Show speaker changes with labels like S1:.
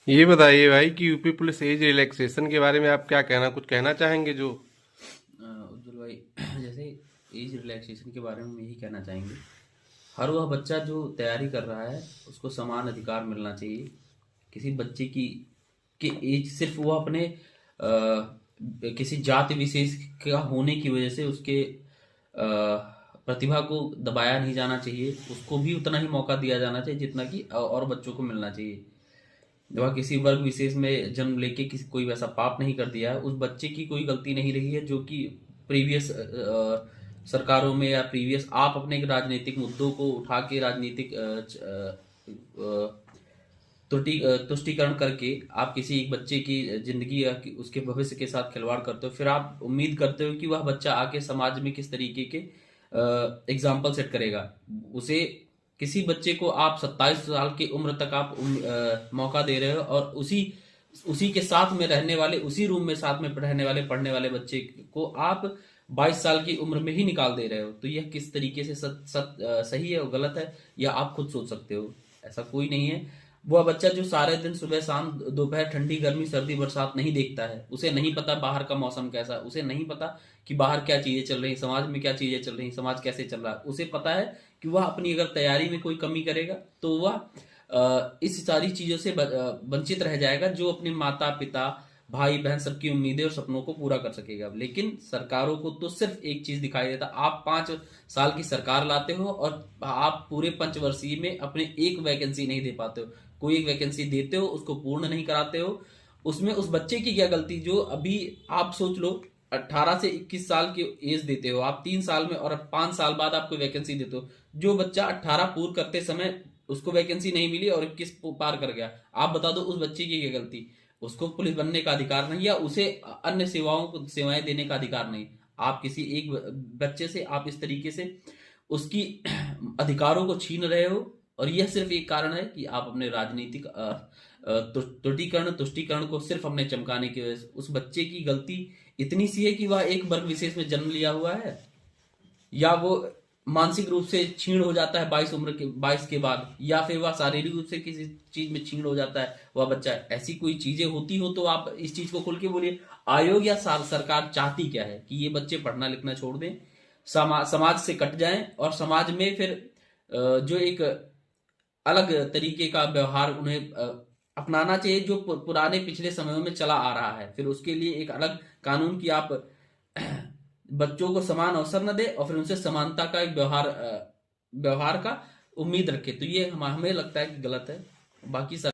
S1: ये बताइए भाई कि यूपी पुलिस एज रिलैक्सेशन के बारे में आप क्या कुछ कहना चाहेंगे जो।
S2: उज्जवल भाई, जैसे एज रिलैक्सेशन के बारे में हम यही कहना चाहेंगे। हर वह बच्चा जो तैयारी कर रहा है उसको समान अधिकार मिलना चाहिए। किसी बच्चे की एज सिर्फ वो अपने किसी जाति विशेष का होने की वजह से उसके प्रतिभा को दबाया नहीं जाना चाहिए। उसको भी उतना ही मौका दिया जाना चाहिए जितना कि और बच्चों को मिलना चाहिए। वह किसी वर्ग विशेष में जन्म लेके किसी कोई वैसा पाप नहीं कर दिया है। उस बच्चे की कोई गलती नहीं रही है जो कि प्रीवियस सरकारों में या प्रीवियस आप अपने राजनीतिक मुद्दों को उठा के राजनीतिक तुष्टीकरण करके आप किसी एक बच्चे की जिंदगी या उसके भविष्य के साथ खिलवाड़ करते हो। फिर आप उम्मीद करते हो कि वह बच्चा आके समाज में किस तरीके के एग्जाम्पल सेट करेगा। उसे किसी बच्चे को आप 27 साल की उम्र तक आप मौका दे रहे हो और उसी उसी के साथ में रहने वाले, उसी रूम में साथ में रहने वाले पढ़ने वाले बच्चे को आप 22 साल की उम्र में ही निकाल दे रहे हो। तो यह किस तरीके से सही है और गलत है, यह आप खुद सोच सकते हो। ऐसा कोई नहीं है। वह बच्चा जो सारे दिन सुबह शाम दोपहर ठंडी गर्मी सर्दी बरसात नहीं देखता है, उसे नहीं पता बाहर का मौसम कैसा है, उसे नहीं पता कि बाहर क्या चीजें चल रही, समाज में क्या चीजें चल रही, समाज कैसे चल रहा है। उसे पता है कि वह अपनी अगर तैयारी में कोई कमी करेगा तो वह इस सारी चीजों से वंचित रह जाएगा जो अपने माता पिता भाई बहन सबकी उम्मीदें और सपनों को पूरा कर सकेगा। लेकिन सरकारों को तो सिर्फ एक चीज दिखाई देता। आप 5 साल की सरकार लाते हो और आप पूरे पंचवर्षीय में अपने एक वैकेंसी नहीं दे पाते हो। कोई एक वैकेंसी देते हो उसको पूर्ण नहीं कराते हो। उसमें उस बच्चे की क्या गलती जो अभी, आप सोच लो, 18 से 21 साल की एज देते हो आप 3 साल में, और 5 साल बाद आपको वैकेंसी देते हो। जो बच्चा 18 पूर्ण करते समय उसको वैकेंसी नहीं मिली और 21 पार कर गया, आप बता दो उस बच्चे की क्या गलती। उसको पुलिस बनने का अधिकार नहीं या उसे अन्य सेवाओं को सेवाएं देने का अधिकार नहीं। आप किसी एक बच्चे से आप इस तरीके से उसकी अधिकारों को छीन रहे हो। और यह सिर्फ एक कारण है कि आप अपने राजनीतिक तुष्टीकरण को सिर्फ अपने चमकाने की वजह से। उस बच्चे की गलती इतनी सी है कि वह एक वर्ग विशेष में जन्म लिया हुआ है, या वो मानसिक रूप से क्षीण हो जाता है 22 के बाद, या फिर वह शारीरिक रूप से किसी चीज में क्षीण हो जाता है वह बच्चा। ऐसी कोई चीजें होती हो तो आप इस चीज को खुल के बोलिए। आयोग या सरकार चाहती क्या है कि ये बच्चे पढ़ना लिखना छोड़ दें, समाज से कट जाएं और समाज में फिर जो एक अलग तरीके का व्यवहार उन्हें अपनाना चाहिए जो पुराने पिछले समयों में चला आ रहा है। फिर उसके लिए एक अलग कानून की आप बच्चों को समान अवसर न दे और फिर उनसे समानता का एक व्यवहार का उम्मीद रखे। तो ये हमें लगता है कि गलत है। बाकी